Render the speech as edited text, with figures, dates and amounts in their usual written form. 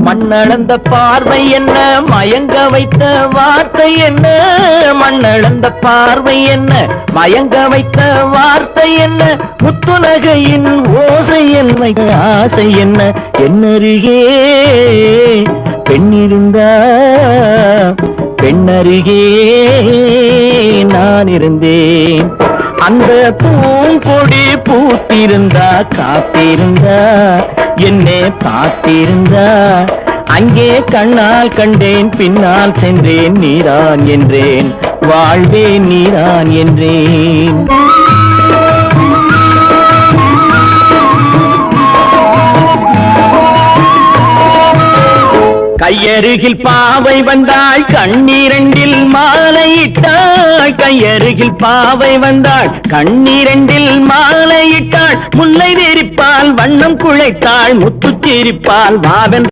மண்ணளந்த பார்வை என்ன, மயங்க வைத்த வார்த்தை என்ன? மண்ணளந்த பார்வை என்ன, மயங்க வைத்த வார்த்தை என்ன? முத்துநகையின் ஓசை என்ன, ஆசை என்ன? என்னருகே பெண்ணிருந்தா, பெண்ணருகே நான் இருந்தேன். அந்த பூங்கொடி பூத்திருந்தா, காத்திருந்தா, என்னை பார்த்திருந்தா, அங்கே கண்ணால் கண்டேன், பின்னால் சென்றேன், நீதான் என்றேன், வாழ்வேன் நீதான் என்றேன். கையருகில் பாவை வந்தாள், கண்ணீரண்டில் மாலையிட்டாள். கையருகில் பாவை வந்தாள், கண்ணீரண்டில் மாலையிட்டாள். முல்லை நெறிப்பால் வண்ணம் குழைத்தாள், முத்துச் சிரிப்பால் வாவென்